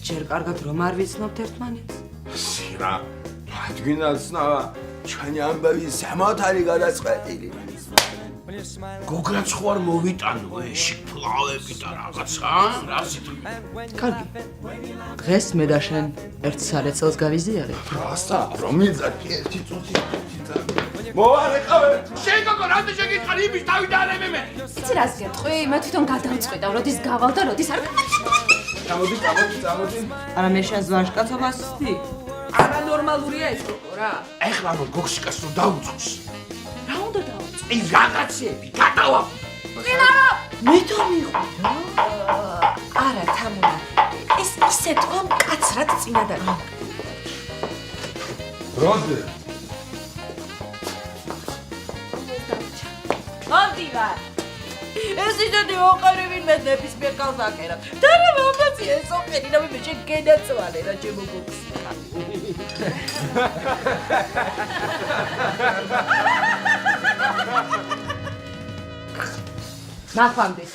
ჯერ კარგად რომ არ ვიცნობთ ერთმანეთს. სირა, თქვენაცნავა ჩვენი ამბავი ზემოთ არის გადაწყვეტილი. გოგრაც ხო არ მოვიტანო შიფლავები და რაღაცა, რაზით? კარგი. დღეს მე და შენ ერთ სარეწელს გავიზიარებ. რასა, რომ მიზაკი ერთი წუთი და მოვარეყავე. შენ გოგო რატო შეგიტყარ იმის დავიდარებ მე? იცი რას გეტყვი? მე თვითონ გადავწყვიტა, როდის გავალ და როდის არ წამოდი. არა მე შენს ვაჟკაცობას ვსდი? არანორმალურია ეს გოგო რა. ეხლა რომ გოგსიკას რო დაუწყოს. რა უნდა დავუწყო? ის რაღაცები გადავა. მითო მიყვი. არა, თამუნა. ეს ისე თქვა მკაცრად წინადად. როზე? მომდივარ. ეს ისეთი ოყარი ვინმე ნებისმიერ კალს აკერა. და რა მომწია ეს ოყარი და მე შენ გენაცვალე რა ჩემო გოგს. ნახვამდის.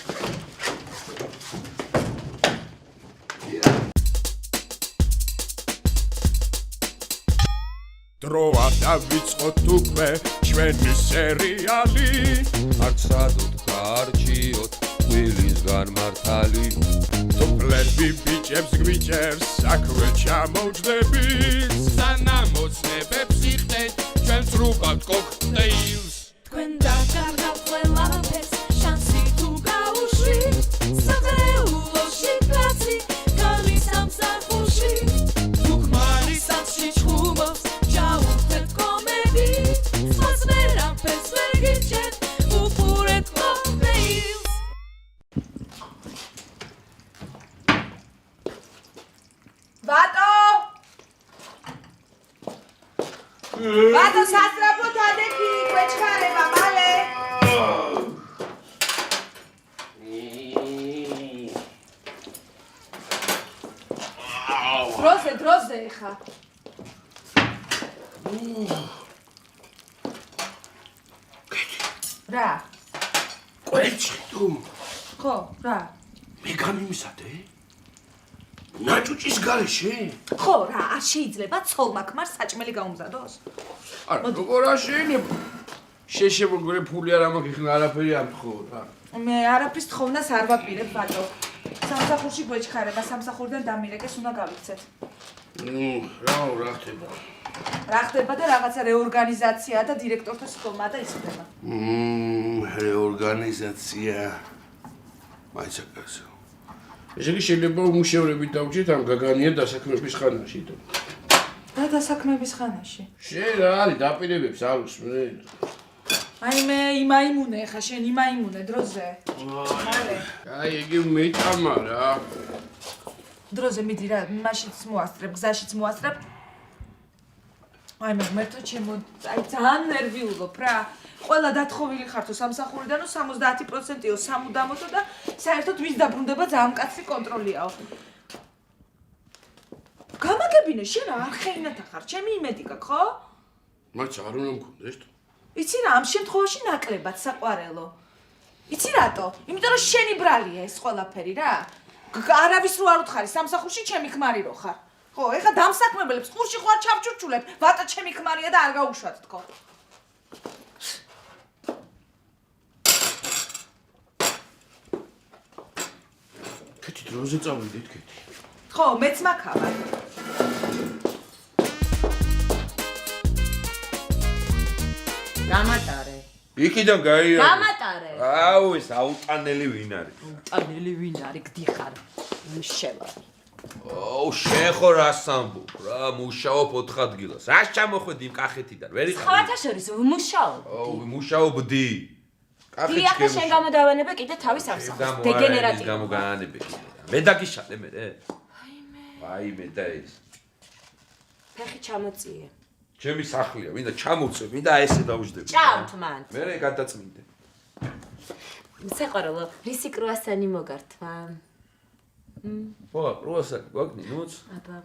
დროა დავიწყოთ უკვე ჩვენი სერიალი არც ადოთ გარჩიოთ ვილისგან მართალი სოფლები ბიჭებს გვიჭერს საქმე ჩამოვჯდებით სანამოცნებებს იხდეთ ჩვენ წრუგავთ კოქტეილს თქვენ დაგარგავთ ყველაფერს შანსი თუ გაუშვით სადრეულოში კაცი გალის სამსახურში თუკმარის სახლში ჩხუბობს ჯაუხეთ კომები სხვას ვერაფერს ვერ გიჭერთ უფურეთ კოქტეილს ბატო სასწრაფო თადექი გვეჩქარება მალე. დროზე ხა. რა? ყვეთში თუ ხო, რა? მე გამიმისადე? ნაჭუჭის გარეშე? ხო, რა, არ შეიძლება ცოლმა ქმარს საჭმელი გაუმზადოს? არა, როგორ არ შეიძლება? შეშემოგრე ფული არ ამაგიხნა არაფერი არ ხო რა. მე არაფრის თხოვნას არ ვაპირებ ბატო. სამსახურში გვეჩქარება, სამსახურიდან დამირეკეს უნდა გავიქცეთ. რა ხდება? რა ხდება და რაღაცა რეორგანიზაცია და დირექტორთა სხდომა და ის ხდება. რეორგანიზაცია. მაინც აკაცო. ესე იგი შეიძლება უმუშევრებით დავჭირთ ამ გაგანია დასაქმების ხანაში და რა დასაქმების ხანაში? შენ რა არის დაპირებებს არ უსმენ? აი მე იმაიმუნე ხა შენ იმაიმუნე დროზე. აი იგი მეტამა რა. დროზე მიდი რა, მაშინც მოასწრებ, გზაშიც მოასწრებ. აი მე მერტო ჩემო, აი ძალიან ნერვიულობ რა. ყველა დათხოვილი ხართო სამსახურიდანო 70%-ო სამუდამოთო და საერთოდ ვის დაბრუნდება ძალიან მკაცრი კონტროლიაო. გამაგებინე შენ არ ხეინათა ხარ, ჩემი იმედი გაქვს, ხო? მაინც არ უნდა მქონდეს თუ. იცი რა, ამ შემთხვევაში ნაკლებად საყვარელო. იცი რატო? იმიტომ რომ შენი ბრალია ეს ყველაფერი რა. არავის რო არ უთხარი სამსახურში ჩემი ქმარი რო ხარ. ხო, ეხლა დამსაქმებელებს ყურში ხო არ ჩავჭურჭულებ, ვატო ჩემი ქმარია და არ გაუშვათ თქო. კეთი დროზე წავიდეთ კეთი. ხო, მეც მაქავა. გამატარე. იქიდან გაიარე. გამატარე. აუ ეს აუტანელი ვინ არის? აუტანელი ვინ არის გდიხარ? მშელა. აუ შენ ხო რას ამბობ რა, მუშაობ 4 ადგილას. რას ჩამოხვედი იმ კახეთიდან? ვერ იყავი? ხავათა შორის მუშაობ. აუ მუშაობდი. დიახ, შენ გამოდავანებე კიდე თავის სამსახურს. დეგენერატივი. გამოგაანებე კიდე. მე დაგიშალე მე. აი მე და ეს. ფეხი ჩამოწიე. ჩემი სახლია, მინდა ჩამოვწე, მინდა ესე დავუჯდები. ჭამთ მან. მე გადაწმინდე. საყვარელო, რისი კრუასანი მოგართვა? ხო, კრუასანი გვაქვს ნუც? აბა.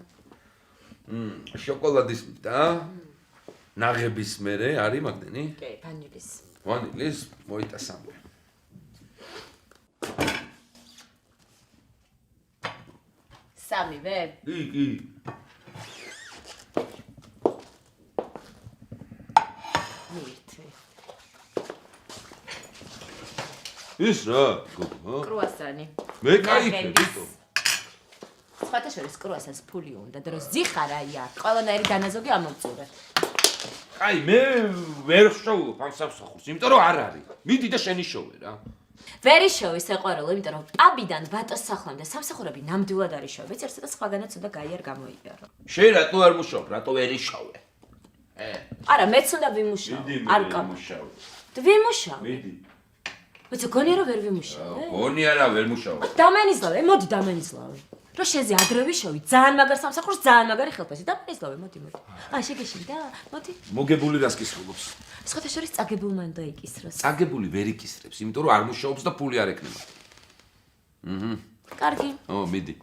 შოკოლადის და ნაღების მერე არის მაგდენი? კი, ვანილის. ვანილის მოიტასამე. სამივე? კი. მირთვი. ის რა? გოგო? კრუასანი. მე кайფე, ბიტო. სხვათა შორის კრუასანს ფული უნდა, და რომ ზიხარ აი აქ, ყველანაირი განაზოგი ამოვწურე. აი, მე ვერ ვშოვებ ამ სამსახურს, იმიტომ რომ არ არის. მიდი და შენი შოვე რა. ვერი შოვი საყვარელო, იმიტომ რომ პაბიდან ბატოს სახლამდე სამსახურები ნამდვილად არის შოვი. ვიცი, ერთ და სხვაგანაც უნდა გაიარ გამოიარო. შენ რატო არ მუშაობ? რატო ვერ იშოვე? არა, მეც უნდა ვიმუშაო. არ მუშაობ. ვიმუშაო. მიდი. ვიცი, გონია რომ ვერ ვიმუშაო. გონი არა, ვერ მუშაობ. დამენისლავე, მოდი დამენისლავე. რო შეზე ადრე ვიშოვი, ძალიან მაგარ სამსახურს, ძალიან მაგარი ხელფასი. დამენისლავე, მოდი. შეგეშინდა? მოდი. მოგებული რას კისრობს? სხვათა შორის წაგებულმა უნდა იკისროს. წაგებული ვერ იკისრებს, იმიტომ რომ არ მუშაობს და ფული არ ეკნება. კარგი. მიდი.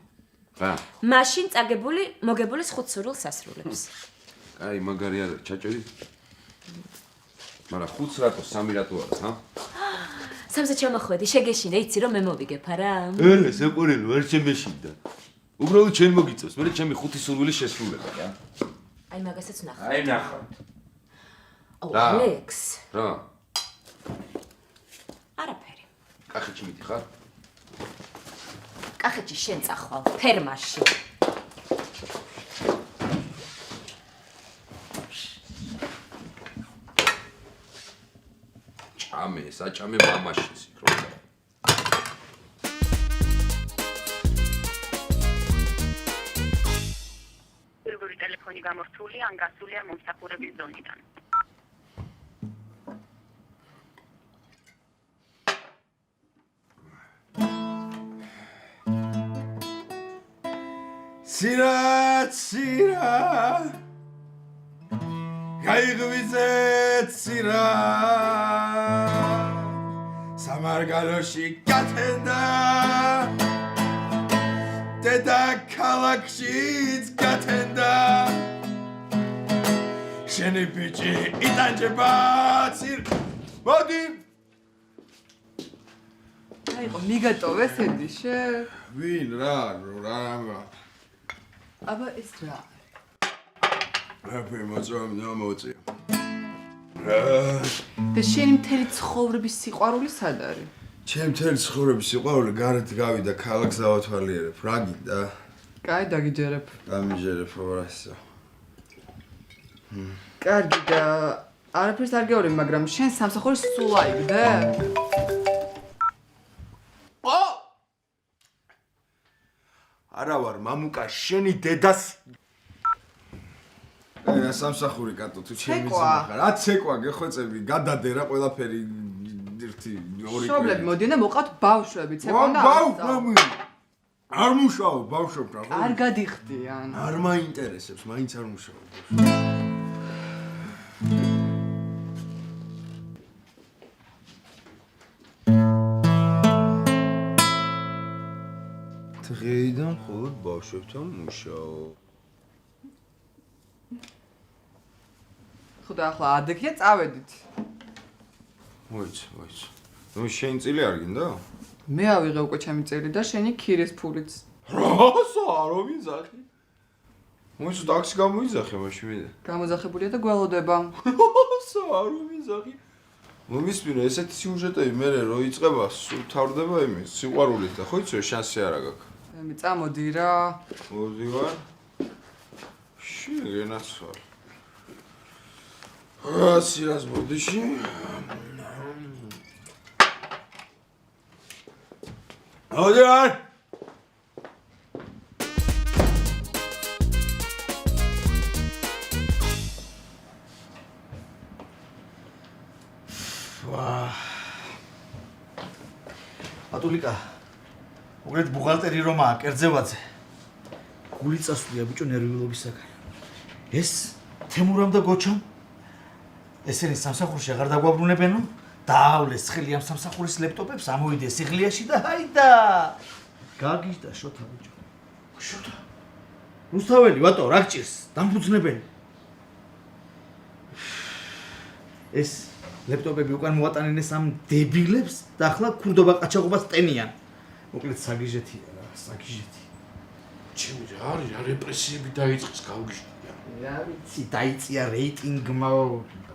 რა? მაშინ წაგებული, მოგებულის 5 სურვილს ასრულებს. აი, მაგარი არა, ჩაჭერი. მაგრამ 5 რატო, 3 რატო არა, ჰა? სამზე ჩამოხვედი, შეგეშინდა, იცი რომ მე მოვიგებ არა? ელე, საყვარელო, არ შემეშინდა. უბრალოდ შენ მოგიწევს, მე ჩემი 5 სურვილი შესრულება რა. აი მაგასაც ვნახავ. აი, ნახავ. რა? ალექს. რა? არაფერი. კახეთში მიდიხარ? კახეთში შენ წახვალ, ფერმაში. ჭამე, საჭამე მამაშის იქ რო. პირველი ტელეფონი გამორთული ან გასულია მომსახურების ზონიდან. Sira გაიღვიძეთ სირა სამარგალოში გათენდა დედა ქალაქშიც გათენდა შენი ბიჭი იტანჯება ცირ მოდი აიყო მიგატოვეს ედიშე ვინ რა აბა ეს რა Happy მოწამ ნამოწი. და შენი მთელი ცხოვრების სიყვარული სად არის? ჩემ მთელი ცხოვრების სიყვარული გარეთ გავიდა ქალაქს დავათვალიერებ. რა გინდა? კაი, დაგიჯერებ. დამიჯერებ რასო. კარგი და არაფერს არ გეორე, მაგრამ შენ სამსახურის სულ აიგდე? არა ვარ მამუკა შენი დედას აი სამსახური კატო თუ ჩემი ძმა ხარ. რა ცეკვა გეხვეწები, გადადე რა ყველაფერი 1 2 შობლები მოდიან და მოყავთ ბავშვები, ცეკვა და არ მუშაობ ბავშვებთან ხო? არ გადიხდიან. არ მაინტერესებს, მაინც არ მუშაობ. დღეიდან მხოლოდ ბავშვებთან მუშაობ. ხოდა ახლა ადექია წავედით. მოიცა. ნუ შენ წილი არ გინდა? მე ავიღე უკვე ჩემი წელი და შენი ქირის ფულიც. რასა არ ვიზახი? მოიცა ტაქსი გამოიზახე მაშინ მე. გამოძახებულია და გველოდება. რასა არ ვიზახი? მომისმინე ესეთი სიუჟეტები მე რო იწყება, სულ თავდება იმის სიყვარულით და ხო იცი შანსი არ აქვს. მე წამოდი რა. მოდი ვარ. შეგენაცვალ. სირას მოდიში. მოდი ვარ. ატულიკა უგრეთ ბუღალტერი რომაა კერძევაძე გული წასვლია ბიჭო ნერვიულობისაგან ეს თემურამ და გოჩამ ესენი სამსახურში აღარ დაგვაბრუნებენო დაავლეს ხელი ამ სამსახურის ლეპტოპებს ამოვიდეს სიღლიაში და ჰაიდა გაგიჟდა შოთა ბიჭო შოთა რუსთაველი ვატო რა გჭირს დამფუძნებელი ეს ლეპტოპები უკან მოატანინეს ამ დებილებს და ახლა ქურდობა ყაჩაღობას ტენიან. მოკლედ საგიჟეთია რა, საგიჟეთი. ჩემი რა არის რა რეპრესიები დაიწყეს გავგიშნია. რა ვიცი, დაიწია რეიტინგმა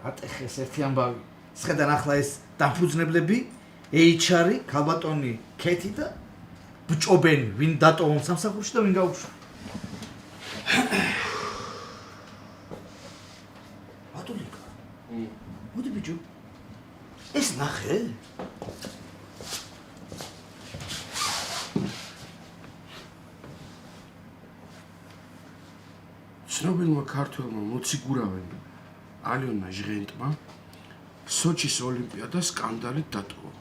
ატეხეს ერთი ამბავი. სხედან ახლა ეს დაფუძნებლები, HR-ი, ქალბატონი ქეთი და ბჭობენი, ვინ დატოვონ სამსახურში და ვინ გაუშვა. ბატონიკა. მოდი ბიჭო. ეს ნახე? ცნობილმა ქართველმა მოციგურავენ ალიონა ჟღენტმა სოჩის ოლიმპიადა სკანდალით დატოვა.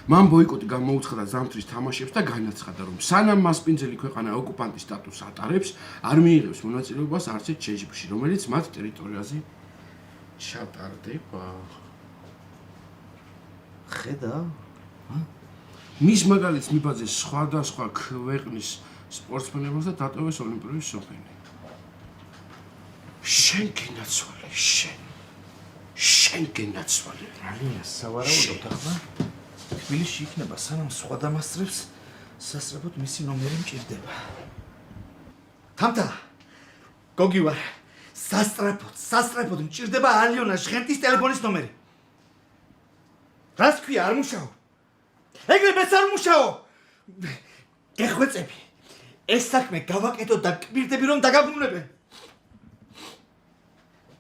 მან ბოიკოტი გამოუცხადა ზამთრის თამაშებს და განაცხადა, რომ სანამ მასპინძელი ქვეყანა ოკუპანტის სტატუსს ატარებს, არ მიიღებს მონაწილეობას არც ერთ შეჯიბრში, რომელიც მათ ტერიტორიაზე ჩატარდება. ხედა? მის მაგალითს მიბაძეს სხვადასხვა ქვეყნის სპორტსმენებმა და დატოვეს ოლიმპიური სოფელი. შენ გენაცვალე, შენ გენაცვალე. ალია სავარაუდოდ ახლა თბილისში იქნება სანამ სხვა დამასწრებს სასწრაფოდ მისი ნომერი მჭირდება. თამთა გოგი ვარ. სასწრაფოდ მჭირდება ალიონა ჟღენტის ტელეფონის ნომერი. რას ქვია არ მუშაო? ეგრე მეც არ მუშაო. გეხვეწები. ეს საქმე გავაკეთო და კვირდები რომ დაგაბრუნებენ.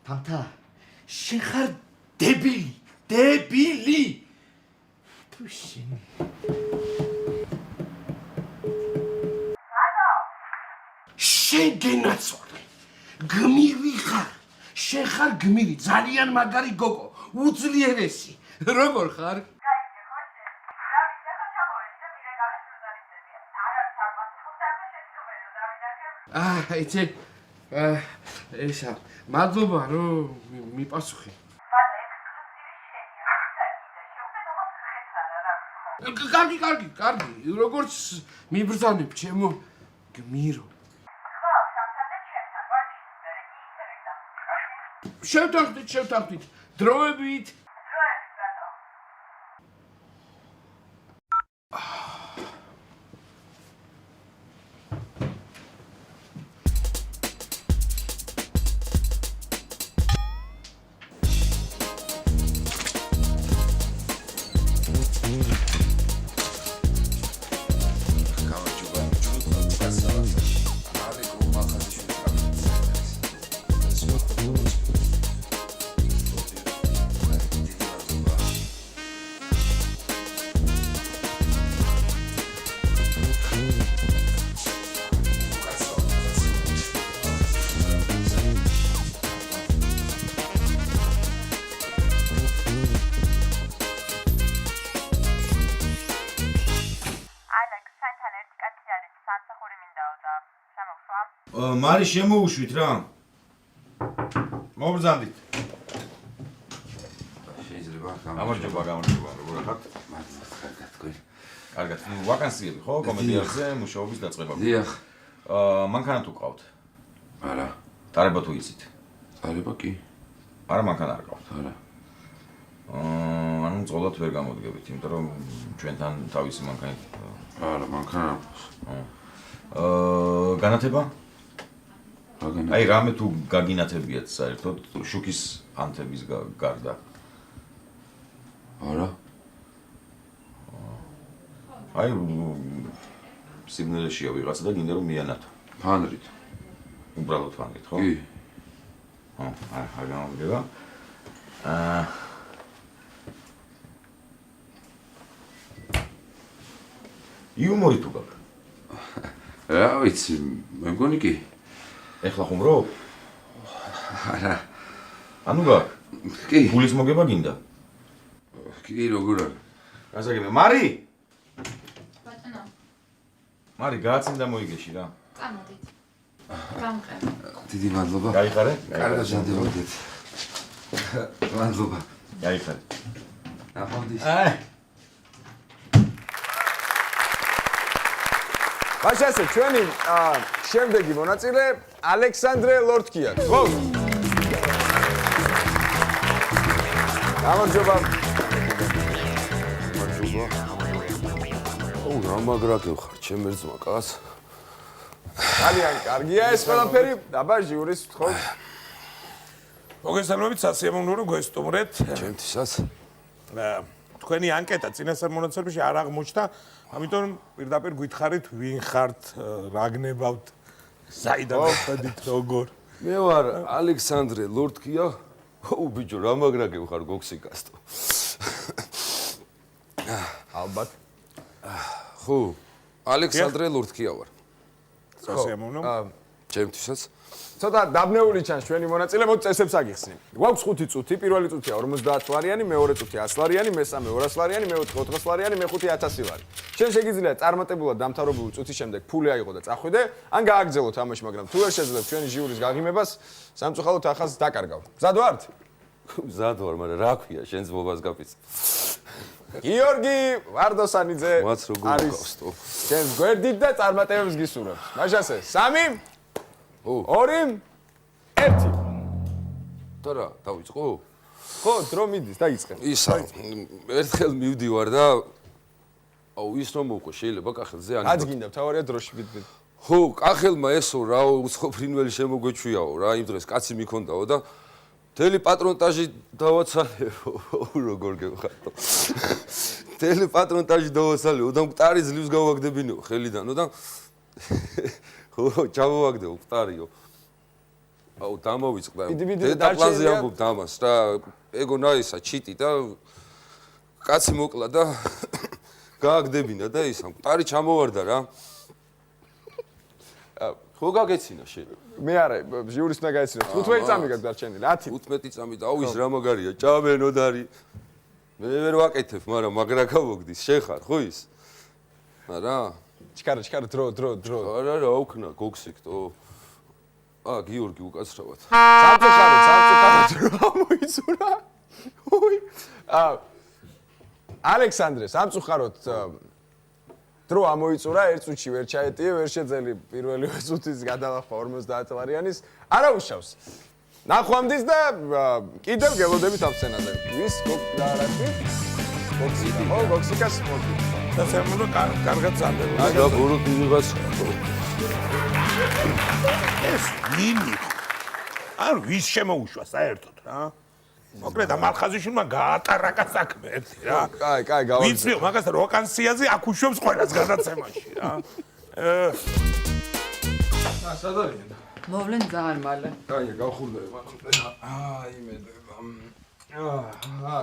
თამთა შენ ხარ დებილი. თუ შენ შენ გენაცვალე. გმირი ხარ. შენ ხარ გმირი, ძალიან მაგარი გოგო, უძლიერესი. როგორ ხარ? იცი ესა მადლობა რომ მიპასუხე. კარგი, როგორც მიბრძანებ ჩემო გმირო. შევთანხმდით, დროებით. მარი შემოუშვით რა. მობრძანდით. შეიძლება გამარჯობა, როგორ ხართ? კარგად, ვაკანსიები ხო? კომედიაზე მუშაობის დაწყება. დიახ. მანქანა თუ ყავთ? არა. ტარება თუ იცით? ტარება კი. არა, მანქანა არ ყავთ. არა. ანუ წოდოთ ვერ გამოდგებით, იმიტომ რომ ჩვენთან თავისი მანქანით. არა, მანქანა. განათება? აგენა. აი რამე თუ გაგინათებიათ საერთოდ შუქის ანთების გარდა. არა. აი სიგნალშია ვიღაცა და გინდა რომ მიანათო. ფანრით. უბრალოდ ფანრით, ხო? კი. არ გამომგება. იუმორი თუ გაქვს? რა ვიცი, მე მგონი კი. ეხლა ხუმრობ? არა. ანუ გაქვს? კი. გულის მოგება გინდა? კი, როგორ არის? გასაგებია, მარი? ბატონო. მარი, გააცინდა მოიგეში რა. წამოდით. გამყრე. დიდი მადლობა. გაიხარე? კარგად შევდივართ. მადლობა. გაიხარე. ნახვამდის. მაშასე ჩვენი შემდეგი მონაწილე ალექსანდრე ლორთქია. ხო? გამარჯობა. რა მაგრად ხარ ჩემი ძმა კაც. ძალიან კარგია ეს ყველაფერი. აბა ჟიურის ვთხოვ. მოგესალმებით, სასიამოვნოა რომ გვესტუმრეთ. ჩემთვისაც. თქვენი ანკეტა წინასწარ მონაცემებში არ აღმოჩნდა, ამიტომ პირდაპირ გითხარით ვინ ხართ, რა გნებავთ, საიდან ხართ, როგორ. მე ვარ ალექსანდრე ლორდკია. ო ბიჭო, რა მაგრაგებ ხარ გოქსიკასტო. ალბათ. ხო, ალექსანდრე ლორდკია ვარ. სასიამოვნოა. ჩემთვისაც. ცოტა დაბნეული ჩანს ჩვენი მონაწილე, მოდი წესებს აგიხსნი. გვაქვს 5 წუთი, პირველი წუთია 50 ლარიანი, მეორე წუთი 100 ლარიანი, მესამე 200 ლარიანი, მეოთხე 400 ლარიანი, მეხუთე 1000 ლარი. შენ შეგიძლია წარმატებულად დამთავრებული წუთის შემდეგ ფული აიღო და წახვიდე, ან გააგრძელო თამაში, მაგრამ თუ არ შეძლებ ჩვენი ჟიურის გაღიმებას, სამწუხაროდ ახალს დაკარგავ. მზად ვართ? მზად ვარ, მაგრამ რა ქვია, შენ ძმობას გაფიცე. გიორგი ვარდოსანიძე არის ჩვენს გვერდით და წარმატებებს გისურვებს. მაშასე 3 2 1 და დავიწყო? ხო, დრო მიდის, დაიწყე. ისა, ერთხელ მივდივარ და აუ ის რომ მოვყო, შეიძლება კახელზე ან რაც გინდა, თავარია დროში გიდგე. ხო, კახელმა ესო რა უცხო ფრინველი შემოგვეჩვიაო რა, იმ დღეს კაცი მიქონდაო და მთელი პატრონტაჟი დავაცალეო, როგორ გეხატო. მთელი პატრონტაჟი დავაცალეო და მკვდარი ძლივს გავაგდებინეო ხელიდანო და ხო, ჩავაგდეო მკვდარიო. აუ დამოვიწყდა. დედა პლანზე ამბობთ ამას რა, ეგონა ისა ჩიტი და კაცი მოკლა და გააგდებინა და ისა მკვდარი ჩამოვარდა რა. ხო გაგეცინა შენ. მე არა, ჟიურის უნდა გაეცინა. 15 წამი გაქვს დარჩენილი, 10. 15 წამი და აუ ის რა მაგარია, ჭამენოდარი. მე ვერ ვაკეთებ, მაგრამ მაგრა გავოგდის, შენ ხარ, ხო ის? არა? ჩქარა, დრო. არა, რა უკნა, გოქსიქტო. გიორგი უკაცრავად. სამწუხაროდ რა მოიწურა. ой. ალექსანდრე, სამწუხაროდ დრო ამოიწურა, ერთ წუთში ვერ ჩაეტიე, ვერ შეძელი პირველივე წუთის გადალახვა 50 ლარიანის. არა უშავს. ნახვამდის და კიდევ გელოდებით აფსენაზე. ვის გოგრარაკი? გოქსიკა. ო, გოქსიკას მოდი. და სერმონო კარგად ზარდება. და ბურუთი ვიღაც. ეს ნინი. არ ვის შემოუშვა საერთოდ რა. მოკლედ ამალხაზიშვილმა გაატარაკა საქმე ერთი რა. კაი, გავაგზავნე. ვიცი, მაგას როკანსიაზე აქ უშვებს ყველას გადაცემაში რა. სად არიან? მოვლენ ძალიან მალე. კაია, გავხურდები მართლა.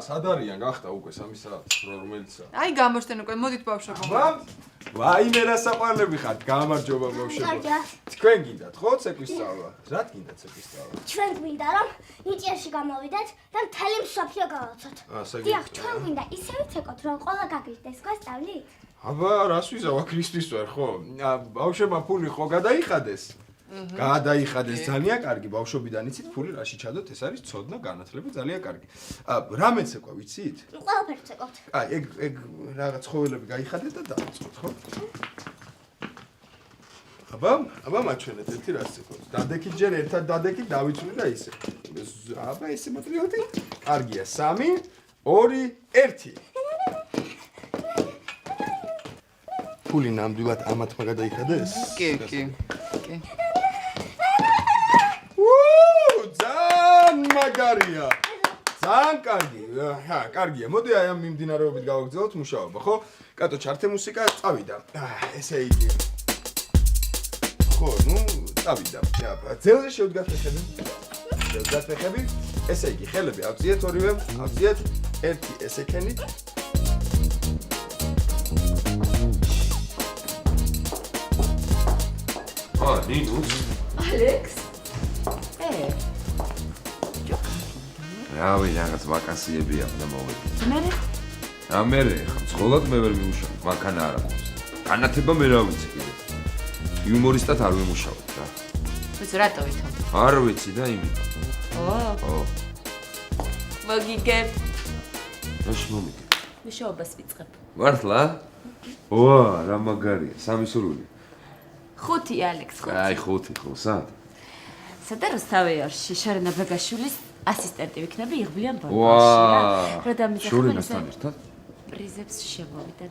სად არიან? გახდა უკვე 3 საათი, რომელიცაა. აი გამოჩნდნენ უკვე, მოდით ბავშვებო. ვაიმე რა საყვარლები ხართ, გამარჯობა ბავშვებო. თქვენ გინდათ ხო ცეკვის სწავლა? რა გინდა ცეკვის სწავლა? ჩვენ გვინდა რომ ნიჭიერში გამოვიდეთ და მთელი მსოფლიო გავაცოთ. დიახ, ჩვენ გვინდა ისე ვიცეკოთ რომ ყველა გაგიჟდეს გვასწავლით? აბა, რას ვიზავა ქრისტის ვარ ხო? ბავშვებმა ფული ხო გადაიხადეს? გადაიხადეს ძალიან კარგი, ბავშვობიდან იცით ფული რაში ჩადოთ, ეს არის ცოდნა, განათლება ძალიან კარგი. რა მეცეკვა ვიცით? ყველაფერს ვცეკვთ. აი, ეგ რაღაც ხოველები გაიხადეთ და დავიწყოთ, ხო? აბა მაჩვენეთ ერთი რას ცეკვოთ. დადექით ჯერ ერთად დადექით, დავიცვლი და ისე. აბა ესე მოტრიოდი. კარგია, 3 2 1. ფული ნამდვილად ამათმა გადაიხადეს? კი. ძალიან მაგარია. ძალიან კარგი. კარგია. მოდი აი ამ მიმდინარეობით გავაგრძელოთ მუშაობა, ხო? კატო ჩართე მუსიკა, წავიდა. ესე იგი. ხო, წავიდა. ძელზე შევდგათ ფეხები. ესე იგი, ხელები ავწიეთ ორივე, ავწიეთ. ერთი ესე ქენით. ნინუს. ალექს? რავი, რაღაც ვაკანსიები აქვს და მოვედი. მერე? რა მერე, ხა ცხოველად მე ვერ მივუშავ, მანქანა არ აქვს. განათება მე რა ვიცი კიდე. იუმორისტად არ ვიმუშავებ რა. ვიცი რატო ვითომ? არ ვიცი და იმით. ო. მოგიგებ. რაში მომიგებ? მუშაობას ვიწყებ. მართლა? ვა, რა მაგარია, 3 სურვილი. 5 ალექს, 5. აი 5 ხო, სად? სადა რუსთავიორში შარინა ბეგაშვილის ასისტენტი ვიქნები იღბლიან ბოლოში რა. შურინასთან ერთად? პრიზებს შემოვიდნენ.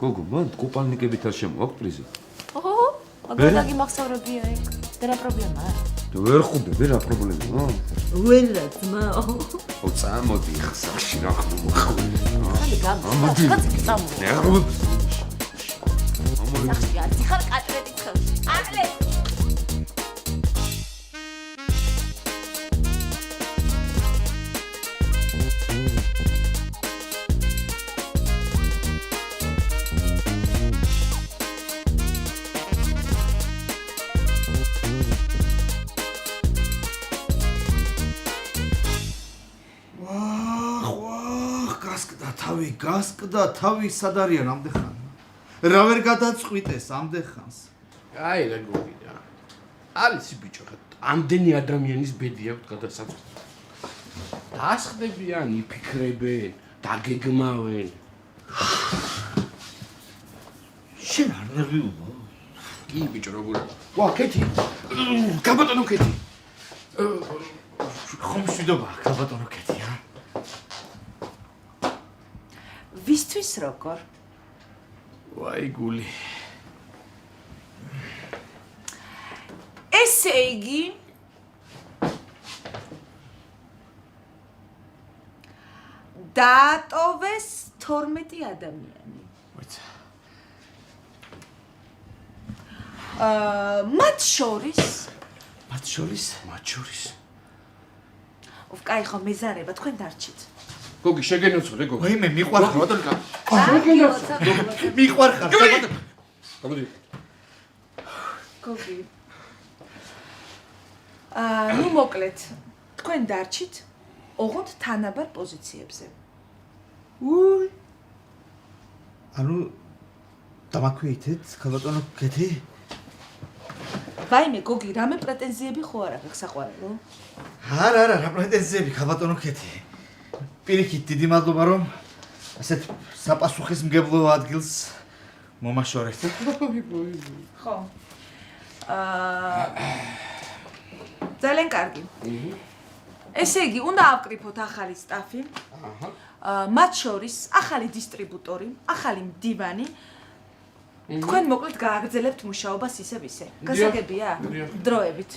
გოგო, მან კუპალნიკებით არ შემოაქვს პრიზი? ოჰო, აგონაგი მახსოვრებია ეგ. რა პრობლემაა? ვერ ხვდები რა პრობლემაა? ვერა ძმა. ო წამოდი ხსაში რა ხდება? ხალი გამო. წამო. სახში არ ხარ კატრედით ხელში. ახლე. გასკდა თავი სად არიან ამდე ხან? რა ვერ გადაწყვიტეს ამდე ხანს? აი რა გოგია. არის ბიჭო, ამდენი ადამიანის ბედი აქვს გადასაწყვეტი. დასხდებიან, იფიქრებენ, დაგეგმავენ. შენ არ ნერვიულო? კი ბიჭო, როგორ არის? ვა, კეთი. გაბატონო კეთი. ხომ მშვიდობა, გაბატონო კეთი, ა? ვისთვის როგორ? ვაი გული. ესე იგი დაატოვეს 12 ადამიანი. მოიცა. მათ შორის კაი ხო მეზარება თქვენ დარჩით. გოგი შეგენოცოდე გოგი. ვაიმე მიყვარხარ. ბატონკა. მიყვარხარ. გამოდი. გოგი. ნუ მოკლედ. თქვენ დარჩით ოღონდ თანაბარ პოზიციებზე. უი. ანუ დამაქვეითეთ, ქალბატონო კეთი? ვაიმე გოგი, რამე პრეტენზიები ხო არ აქვს საყვარელო? არა, რა პრეტენზიები, ქალბატონო კეთი. პირიქით დიდი მადლობა რომ ასეთ საპასუხისმგებლო ადგილს მომაშორეთ. ხო. ძალიან კარგი. ესე იგი, უნდა ავკრიფოთ ახალი სტაფი. მათ შორის ახალი დისტრიბუტორი, ახალი მდივანი. თქვენ მოკლედ გააგრძელებთ მუშაობას ისევ ისე. გასაგებია? დროებით.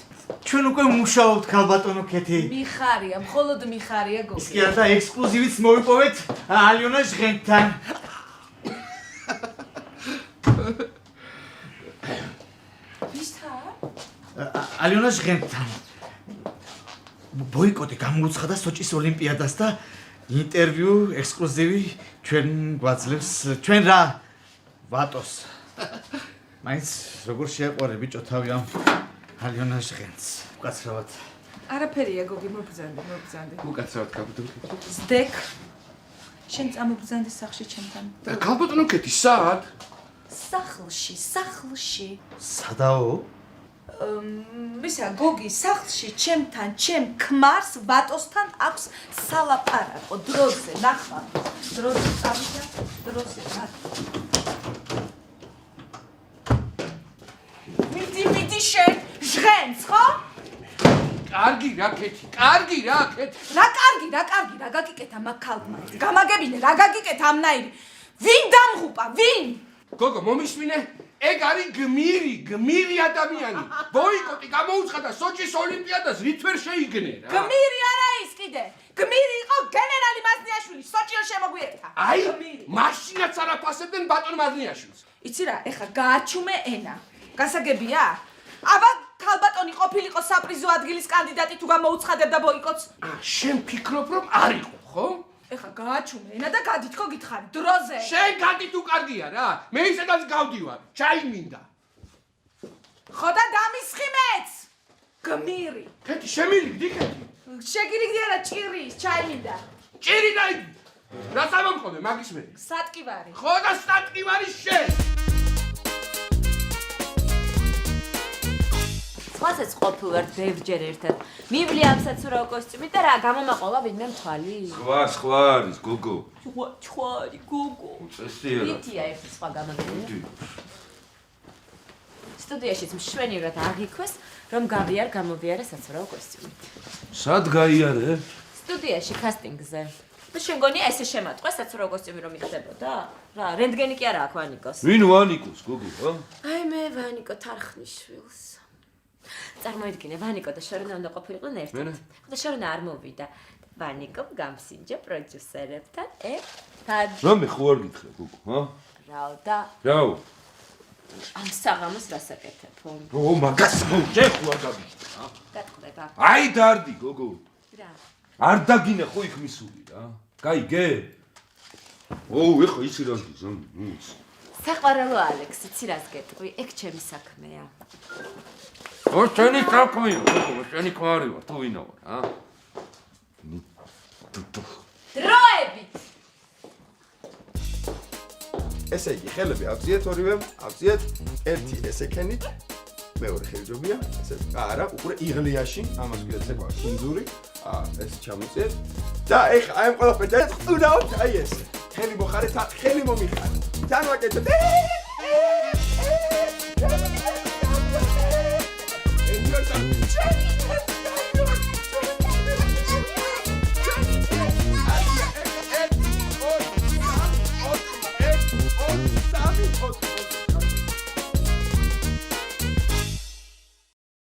ჩვენ უკვე მუშაობთ ქალბატონო კეთი. მიხარია, მხოლოდ მიხარია გოგი. ის კი არა ექსკლუზივიც მოვიპოვეთ ალიონა ჟღენთან. ვისთან? ალიონა ჟღენთან. ბოიკოტი გამოუცხადა სოჭის ოლიმპიადას და ინტერვიუ ექსკლუზივი ჩვენ გვაძლევს ჩვენ რა ვატოს. მაინც როგორ შეაყვარე ბიჭო თავი ამ ალიონა ჟღენს. უკაცრავად. არაფერია გოგი, მობრძანდი. უკაცრავად ქალბატონო. ზდეკ. შენ წამობრძანდი სახში ჩემთან. ქალბატონო კეთი, სად? სახლში. სადაო? მისა გოგი, სახლში ჩემთან, ჩემ ქმარს ვატოსთან აქვს სალაპარაკო დროზე, ნახვა. დროზე წავიდა, დროზე მარტო. მიდი შენ ჟღენს, ხო? კარგი რა კეთი, კარგი რა კეთი. რა გაგიკეთა მაგ ქალბმა. გამაგებინე, რა გაგიკეთა ამნაირი. ვინ დამღუპა, ვინ? გოგო, მომისმინე? ეგ არის გმირი ადამიანი. ბოიკოტი გამოუცხადა სოჭის ოლიმპიადას, რით ვერ შეიგნე რა. გმირი არა ის კიდე. გმირი იყო გენერალი მაზნიაშვილი, სოჭიო შემოგვიერთა. აი, მაშინაც არ აფასებდნენ ბატონ მაზნიაშვილს. იცი რა, ეხლა გააჩუმე ენა. გასაგებია? აბა ქალბატონი ყოფილიყო საპრიზო ადგილის კანდიდატი თუ გამოუცხადებდა ბოიკოტს? შენ ფიქრობ რომ არ იყო, ხო? ეხლა გააჩუმე ენა და გადითქო გითხარი დროზე. შენ გადი თუ კარგია რა. მე ისედაც გავდივარ. ჩაი მინდა. ხო და დამისხიმეც. გმირი. კეთი შემილიგდი კეთი. შეგირიგდი არა ჭირის, ჩაი მინდა. ჭირი დაიდი. რა სამომყოდე მაგის მე? სატკივარი. ხო და სატკივარი შენ. სხვასაც ყოფილვართ ბევრჯერ ერთად. მივლი ამ საცურაო კოსტიუმით და რა გამომაყოლა ვინმე მთვალი? სხვა არის გოგო. ჩხვარი გოგო. წესია. იტია ერთი სხვა გამაგებია. სტუდიაშიც მშვენივრად აღიქვეს, რომ გავიარ გამოვიარე საცურაო კოსტიუმით. სად გაიარე? სტუდიაში კასტინგზე. და შენ გონია ესე შემატყვეს, რაც რო კოსტიუმი რომ იხდებოდა? რა, რენტგენი კი არა აქ ვანიკოს. ვინ ვანიკოს, გოგო, რა? აი მე ვანიკო თარხნიშვილს. წარმოიდგინე, ვანიკო და შორენა უნდა ყოფილიყვნენ ერთად. და შორენა არ მოვიდა. ვანიკომ გამსინჯა პროდიუსერებთან ერთად. რამე ხო არ გითხრა, გოგო, ჰა? რაო და რაო? ამ საღამოს რასაკეთებ? ო, მაგას მოუჭე ხო არ გაგიხდა? გატყდება. აი დარდი, გოგო. რა? არ დაგინე ხო იქ მისული რა. გაიგე? ო, ეხა იცი რა გიზო? საყვარელო ალექსი, იცი რას გეტყვი? ეგ ჩემი საქმეა. ო, შენი საქმეა, გოგო, შენი კვარი ვარ, თუ ვინა ვარ, ა? დროებით. ესე იგი, ხელები ავწიეთ ორივე, ავწიეთ. ერთი ესექენით, მეორე ხელჯობია, ესე არა, უყურე იღლიაში, ამას ვიაც ეკვა კინძური. ეს ჩამოწიეთ. და ეხა აი ამ ყველაფერს ხტუნავთ, აი ესე. ხელი მოხარეთ, ხელი მომიხარეთ. თან ვაკეთებ.